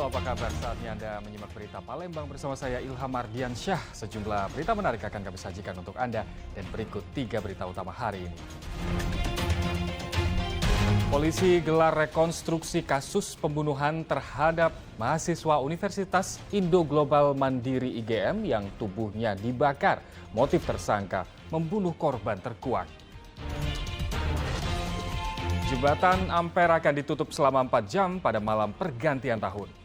Halo, apa kabar? Saatnya Anda menyimak berita Palembang bersama saya Ilham Ardiansyah. Sejumlah berita menarik akan kami sajikan untuk Anda dan berikut 3 berita utama hari ini. Polisi gelar rekonstruksi kasus pembunuhan terhadap mahasiswa Universitas Indo Global Mandiri IGM yang tubuhnya dibakar. Motif tersangka membunuh korban terkuak. Jembatan Ampera akan ditutup selama 4 jam pada malam pergantian tahun.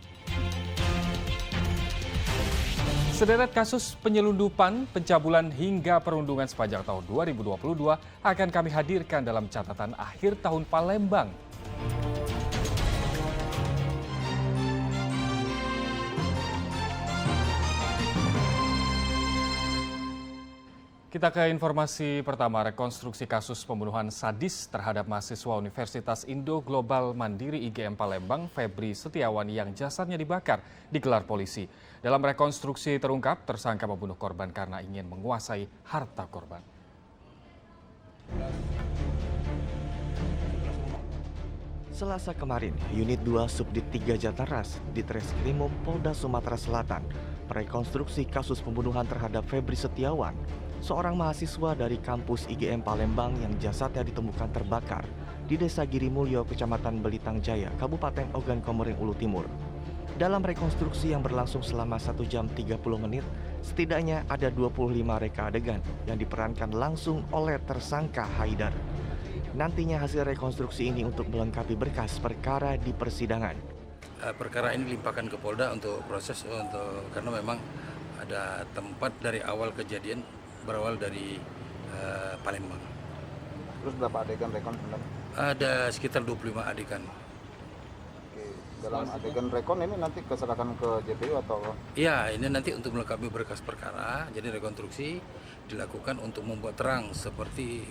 Sederet kasus penyelundupan, pencabulan hingga perundungan sepanjang tahun 2022 akan kami hadirkan dalam catatan akhir tahun Palembang. Kita ke informasi pertama, rekonstruksi kasus pembunuhan sadis terhadap mahasiswa Universitas Indo Global Mandiri IGM Palembang, Febri Setiawan yang jasadnya dibakar, digelar polisi. Dalam rekonstruksi terungkap, tersangka membunuh korban karena ingin menguasai harta korban. Selasa kemarin, Unit 2 Subdit 3 Jataras di Treskrimum Polda Sumatera Selatan merekonstruksi kasus pembunuhan terhadap Febri Setiawan, seorang mahasiswa dari kampus IGM Palembang yang jasadnya ditemukan terbakar di Desa Girimulyo, Kecamatan Belitang Jaya, Kabupaten Ogan Komering Ulu Timur. Dalam rekonstruksi yang berlangsung selama 1 jam 30 menit, setidaknya ada 25 reka adegan yang diperankan langsung oleh tersangka Haidar. Nantinya hasil rekonstruksi ini untuk melengkapi berkas perkara di persidangan. Perkara ini dilimpahkan ke Polda untuk proses karena memang ada tempat dari awal kejadian berawal dari Palembang. Terus berapa adegan rekon sebenarnya? Ada sekitar 25 adegan. Oke. Dalam adegan rekon ini nanti keserahkan ke JPU atau? Iya, ini nanti untuk melengkapi berkas perkara, jadi rekonstruksi dilakukan untuk membuat terang seperti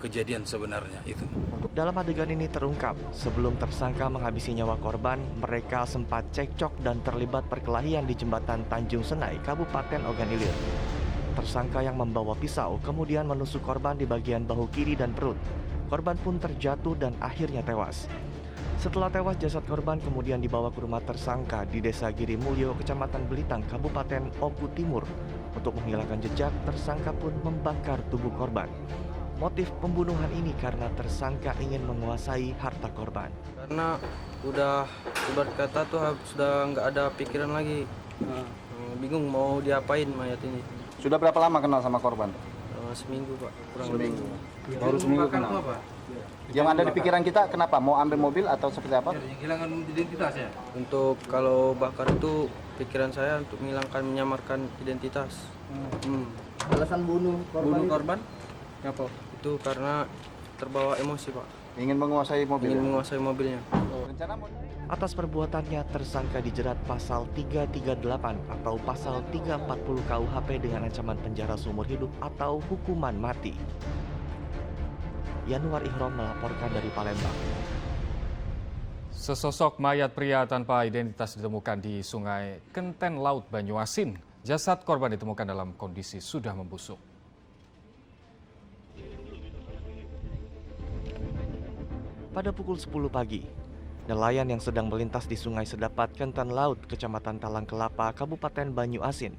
kejadian sebenarnya itu. Dalam adegan ini terungkap, sebelum tersangka menghabisi nyawa korban, mereka sempat cekcok dan terlibat perkelahian di jembatan Tanjung Senai, Kabupaten Ogan Ilir. Tersangka yang membawa pisau kemudian menusuk korban di bagian bahu kiri dan perut. Korban pun terjatuh dan akhirnya tewas. Setelah tewas, jasad korban kemudian dibawa ke rumah tersangka di Desa Girimulyo, Kecamatan Belitang, Kabupaten Oku Timur. Untuk menghilangkan jejak, tersangka pun membakar tubuh korban. Motif pembunuhan ini karena tersangka ingin menguasai harta korban. Karena udah ibarat kata tuh sudah nggak ada pikiran lagi. Bingung mau diapain mayat ini. Sudah berapa lama kenal sama korban? Seminggu Pak, kurang Seminggu. lebih. Baru seminggu kenal. Yang ada di pikiran kita kenapa? Mau ambil mobil atau seperti apa? Kehilangan identitas ya? Untuk kalau bakar itu pikiran saya untuk menyamarkan identitas. Alasan bunuh Bunuh korban? Apa? Itu karena terbawa emosi Pak. Ingin menguasai mobil. Ingin menguasai mobilnya. Rencana mau. Atas perbuatannya, tersangka dijerat pasal 338 atau pasal 340 KUHP dengan ancaman penjara seumur hidup atau hukuman mati. Yanuar Ihrom melaporkan dari Palembang. Sesosok mayat pria tanpa identitas ditemukan di Sungai Kenten Laut Banyuasin. Jasad korban ditemukan dalam kondisi sudah membusuk. Pada pukul 10 pagi, nelayan yang sedang melintas di Sungai Sedapat Kenten Laut, Kecamatan Talang Kelapa, Kabupaten Banyuasin,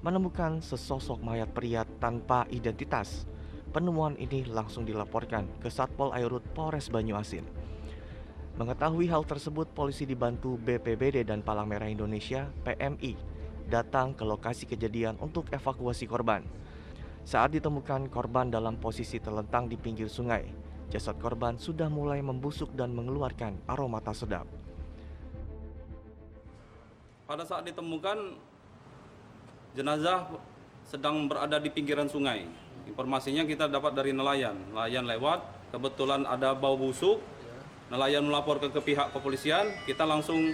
menemukan sesosok mayat pria tanpa identitas. Penemuan ini langsung dilaporkan ke Satpol Airut Polres Banyuasin. Mengetahui hal tersebut, polisi dibantu BPBD dan Palang Merah Indonesia (PMI) datang ke lokasi kejadian untuk evakuasi korban. Saat ditemukan, korban dalam posisi terlentang di pinggir sungai. Jasad korban sudah mulai membusuk dan mengeluarkan aroma tak sedap. Pada saat ditemukan, jenazah sedang berada di pinggiran sungai. Informasinya kita dapat dari nelayan. Nelayan lewat, kebetulan ada bau busuk. Nelayan melapor ke pihak kepolisian, kita langsung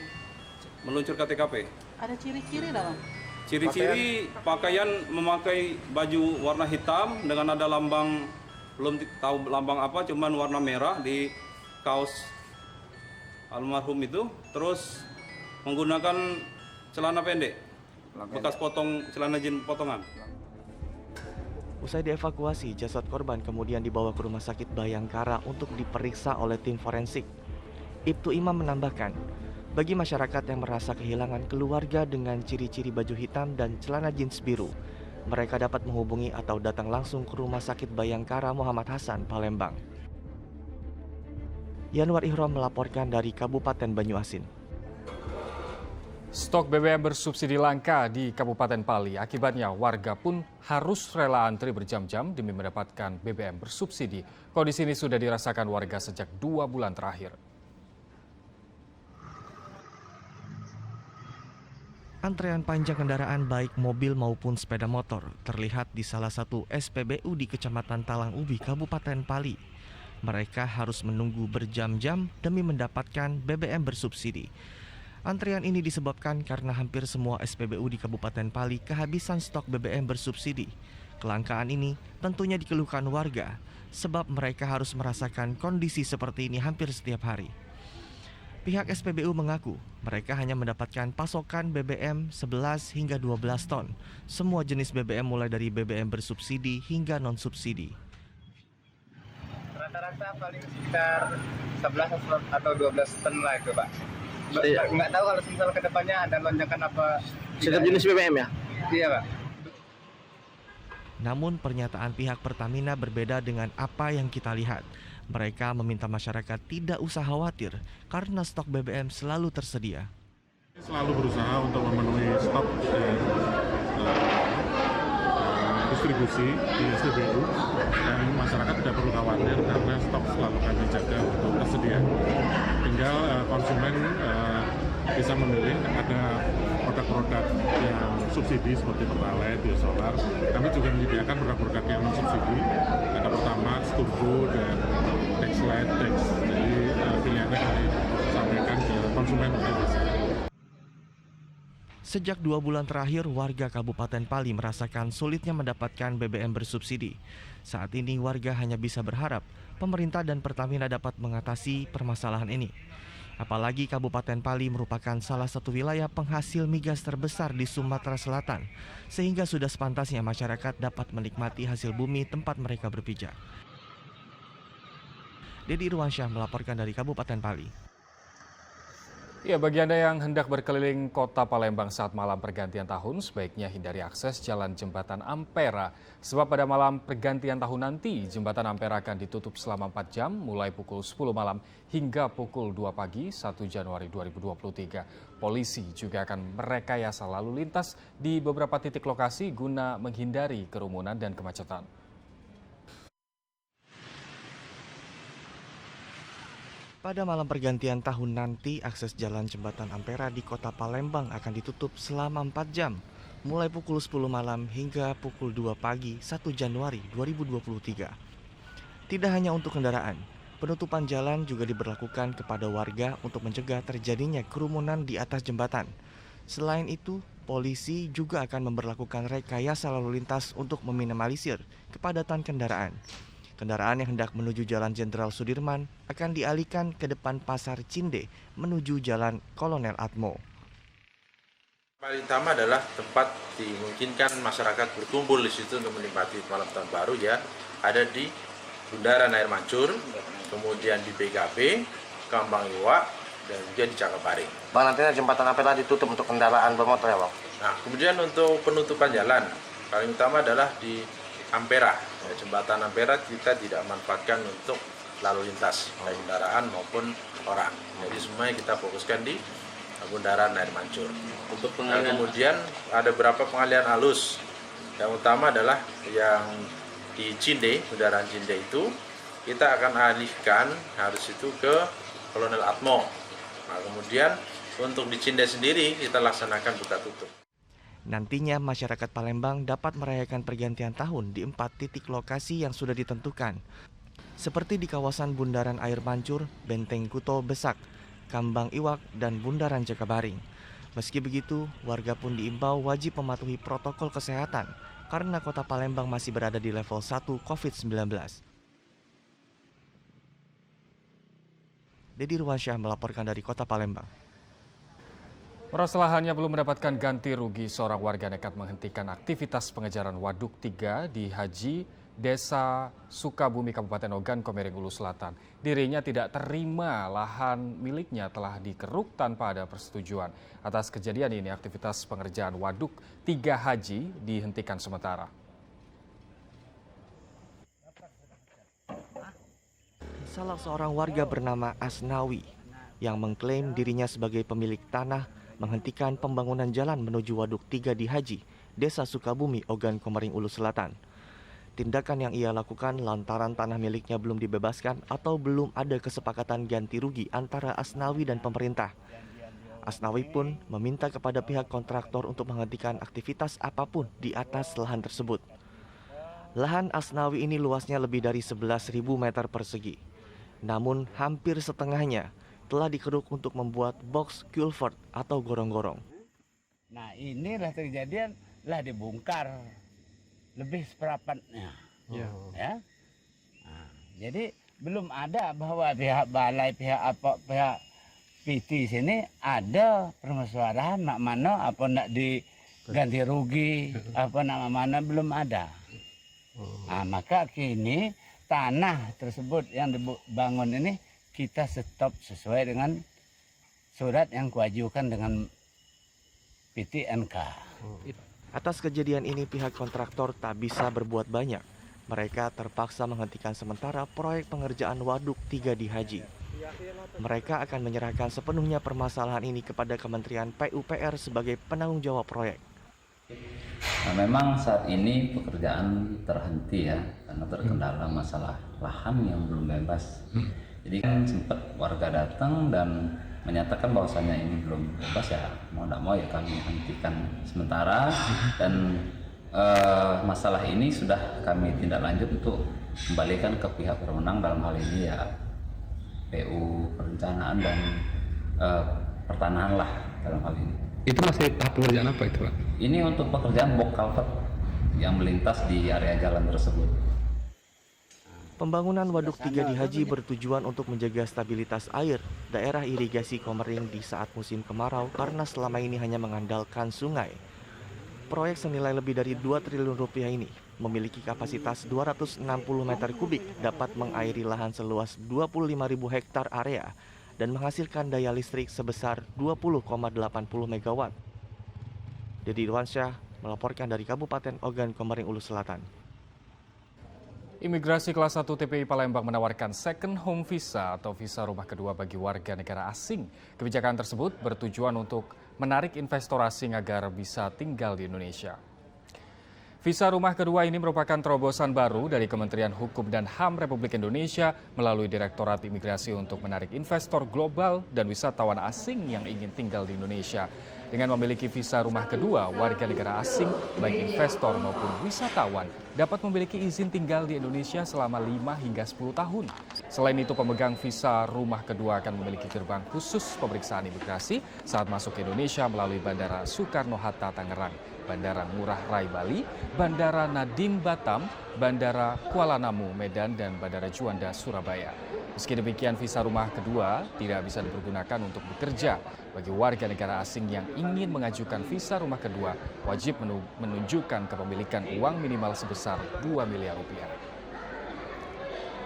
meluncur ke TKP. Ada ciri-ciri dalam? Ciri-ciri pakaian memakai baju warna hitam dengan ada lambang, belum tahu lambang apa, cuman warna merah di kaos almarhum itu. Terus menggunakan celana pendek, bekas potong celana jin potongan. Usai dievakuasi, jasad korban kemudian dibawa ke Rumah Sakit Bayangkara untuk diperiksa oleh tim forensik. Ibtu Imam menambahkan, Bagi masyarakat yang merasa kehilangan keluarga dengan ciri-ciri baju hitam dan celana jeans biru, mereka dapat menghubungi atau datang langsung ke Rumah Sakit Bayangkara Muhammad Hasan, Palembang. Yanwar Ihram melaporkan dari Kabupaten Banyuasin. Stok BBM bersubsidi langka di Kabupaten Pali. Akibatnya warga pun harus rela antri berjam-jam demi mendapatkan BBM bersubsidi. Kondisi ini sudah dirasakan warga sejak 2 bulan terakhir. Antrean panjang kendaraan baik mobil maupun sepeda motor terlihat di salah satu SPBU di Kecamatan Talang Ubi, Kabupaten Pali. Mereka harus menunggu berjam-jam demi mendapatkan BBM bersubsidi. Antrian ini disebabkan karena hampir semua SPBU di Kabupaten Pali kehabisan stok BBM bersubsidi. Kelangkaan ini tentunya dikeluhkan warga, sebab mereka harus merasakan kondisi seperti ini hampir setiap hari. Pihak SPBU mengaku mereka hanya mendapatkan pasokan BBM 11 hingga 12 ton. Semua jenis BBM mulai dari BBM bersubsidi hingga non-subsidi. Rata-rata paling sekitar 11 atau 12 ton lah itu, Pak. Nggak tahu kalau misal ke depannya ada lonjakan apa. Setiap jenis BBM ya? Iya, Pak. Namun pernyataan pihak Pertamina berbeda dengan apa yang kita lihat. Mereka meminta masyarakat tidak usah khawatir karena stok BBM selalu tersedia. Selalu berusaha untuk memenuhi stok distribusi di SPBU dan masyarakat tidak perlu khawatir karena stok selalu kami jaga untuk tersedia. Tinggal konsumen bisa memilih, ada produk-produk yang subsidi seperti Pertalite, Biosolar. Kami juga menyediakan produk-produk yang non-subsidi, ada Pertamax, Turbo, dan Dexlite, Dex. Jadi pilihannya kami sampaikan ke konsumen untuk bisa. Sejak 2 bulan terakhir, warga Kabupaten Pali merasakan sulitnya mendapatkan BBM bersubsidi. Saat ini warga hanya bisa berharap pemerintah dan Pertamina dapat mengatasi permasalahan ini. Apalagi Kabupaten Pali merupakan salah satu wilayah penghasil migas terbesar di Sumatera Selatan, sehingga sudah sepantasnya masyarakat dapat menikmati hasil bumi tempat mereka berpijak. Dedi Irwansyah melaporkan dari Kabupaten Pali. Ya, bagi Anda yang hendak berkeliling kota Palembang saat malam pergantian tahun, sebaiknya hindari akses jalan Jembatan Ampera. Sebab pada malam pergantian tahun nanti, Jembatan Ampera akan ditutup selama 4 jam, mulai pukul 10 malam hingga pukul 2 pagi 1 Januari 2023. Polisi juga akan merekayasa lalu lintas di beberapa titik lokasi guna menghindari kerumunan dan kemacetan. Pada malam pergantian tahun nanti, akses jalan Jembatan Ampera di kota Palembang akan ditutup selama 4 jam, mulai pukul 10 malam hingga pukul 2 pagi 1 Januari 2023. Tidak hanya untuk kendaraan, penutupan jalan juga diberlakukan kepada warga untuk mencegah terjadinya kerumunan di atas jembatan. Selain itu, polisi juga akan memberlakukan rekayasa lalu lintas untuk meminimalisir kepadatan kendaraan. Kendaraan yang hendak menuju Jalan Jenderal Sudirman akan dialihkan ke depan Pasar Cinde menuju Jalan Kolonel Atmo. Paling utama adalah tempat dimungkinkan masyarakat berkumpul di situ untuk menikmati malam tahun baru ya. Ada di Bundaran Air Mancur, kemudian di BKB, Kambang Iwak, dan juga di Cakaparing. Bang, nantinya Jembatan Ampera ditutup untuk kendaraan bermotor ya, Bang? Nah, kemudian untuk penutupan jalan, paling utama adalah di Ampera. Ya, Jembatan Ampera kita tidak manfaatkan untuk lalu lintas, baik kendaraan maupun orang. Jadi semuanya kita fokuskan di Bundaran Air Mancur. Nah, kemudian ada beberapa pengalihan arus. Yang utama adalah yang di Cinde, Bundaran Cinde itu, kita akan alihkan harus itu ke Kolonel Atmo. Nah, kemudian untuk di Cinde sendiri kita laksanakan buka tutup. Nantinya masyarakat Palembang dapat merayakan pergantian tahun di 4 titik lokasi yang sudah ditentukan, seperti di kawasan Bundaran Air Mancur, Benteng Kuto Besak, Kambang Iwak, dan Bundaran Cakabaring. Meski begitu, warga pun diimbau wajib mematuhi protokol kesehatan karena kota Palembang masih berada di level 1 COVID-19. Dedi Irwansyah melaporkan dari kota Palembang. Merasa lahannya belum mendapatkan ganti rugi, seorang warga nekat menghentikan aktivitas pengejaran waduk 3 di Haji Desa Sukabumi, Kabupaten Ogan Komering Ulu Selatan. Dirinya tidak terima lahan miliknya telah dikeruk tanpa ada persetujuan. Atas kejadian ini, aktivitas pengerjaan waduk 3 haji dihentikan sementara. Salah seorang warga bernama Asnawi yang mengklaim dirinya sebagai pemilik tanah menghentikan pembangunan jalan menuju waduk 3 di Haji, Desa Sukabumi, Ogan Komering Ulu Selatan. Tindakan yang ia lakukan lantaran tanah miliknya belum dibebaskan atau belum ada kesepakatan ganti rugi antara Asnawi dan pemerintah. Asnawi pun meminta kepada pihak kontraktor untuk menghentikan aktivitas apapun di atas lahan tersebut. Lahan Asnawi ini luasnya lebih dari 11.000 meter persegi. Namun hampir setengahnya telah dikeruk untuk membuat box culvert atau gorong-gorong. Nah inilah kejadian lah dibongkar lebih seperempatnya, ya. Nah, jadi belum ada bahwa pihak balai, pihak PT sini ada permasalahan nak mana apa nak diganti rugi, apa nak mana belum ada. Nah, maka kini tanah tersebut yang dibangun ini kita stop sesuai dengan surat yang kuajukan dengan PT NK. Atas kejadian ini pihak kontraktor tak bisa berbuat banyak. Mereka terpaksa menghentikan sementara proyek pengerjaan waduk 3 di Haji. Mereka akan menyerahkan sepenuhnya permasalahan ini kepada Kementerian PUPR sebagai penanggung jawab proyek. Nah, memang saat ini pekerjaan terhenti ya, karena terkendala masalah lahan yang belum bebas. Jadi kan sempat warga datang dan menyatakan bahwasannya ini belum bebas, ya mau tidak mau ya kami hentikan sementara, dan masalah ini sudah kami tindak lanjut untuk kembalikan ke pihak berwenang, dalam hal ini ya PU Perencanaan dan Pertanahan lah dalam hal ini. Itu masih tahap pengerjaan apa itu, Pak? Ini untuk pekerjaan box culvert yang melintas di area jalan tersebut. Pembangunan waduk 3 di Haji bertujuan untuk menjaga stabilitas air daerah irigasi Komering di saat musim kemarau karena selama ini hanya mengandalkan sungai. Proyek senilai lebih dari 2 triliun rupiah ini memiliki kapasitas 260 meter kubik, dapat mengairi lahan seluas 25.000 hektar area dan menghasilkan daya listrik sebesar 20,80 megawatt. Dedi Irwansyah melaporkan dari Kabupaten Ogan Komering Ulu Selatan. Imigrasi kelas 1 TPI Palembang menawarkan second home visa atau visa rumah kedua bagi warga negara asing. Kebijakan tersebut bertujuan untuk menarik investor asing agar bisa tinggal di Indonesia. Visa rumah kedua ini merupakan terobosan baru dari Kementerian Hukum dan HAM Republik Indonesia melalui Direktorat Imigrasi untuk menarik investor global dan wisatawan asing yang ingin tinggal di Indonesia. Dengan memiliki visa rumah kedua, warga negara asing, baik investor maupun wisatawan, dapat memiliki izin tinggal di Indonesia selama 5 hingga 10 tahun. Selain itu, pemegang visa rumah kedua akan memiliki gerbang khusus pemeriksaan imigrasi saat masuk ke Indonesia melalui Bandara Soekarno-Hatta Tangerang, Bandara Ngurah Rai Bali, Bandara Nadiem Batam, Bandara Kuala Namu Medan, dan Bandara Juanda Surabaya. Meski demikian, visa rumah kedua tidak bisa dipergunakan untuk bekerja. Bagi warga negara asing yang ingin mengajukan visa rumah kedua, wajib menunjukkan kepemilikan uang minimal sebesar 2 miliar rupiah.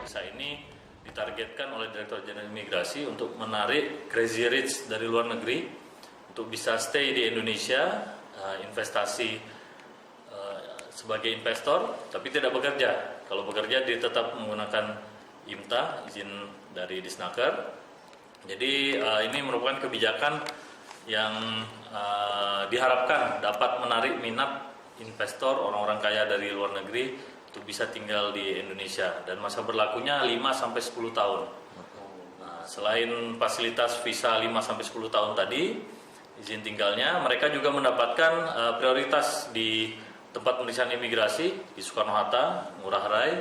Visa ini ditargetkan oleh Direktur Jenderal Imigrasi untuk menarik crazy rich dari luar negeri untuk bisa stay di Indonesia, investasi sebagai investor, tapi tidak bekerja. Kalau bekerja dia tetap menggunakan IMTA, izin dari Disnaker. Jadi ini merupakan kebijakan yang diharapkan dapat menarik minat investor, orang-orang kaya dari luar negeri untuk bisa tinggal di Indonesia, dan masa berlakunya 5-10 tahun. Nah, selain fasilitas visa 5-10 tahun tadi, izin tinggalnya, mereka juga mendapatkan prioritas di tempat pemeriksaan imigrasi di Soekarno-Hatta, Ngurah Rai,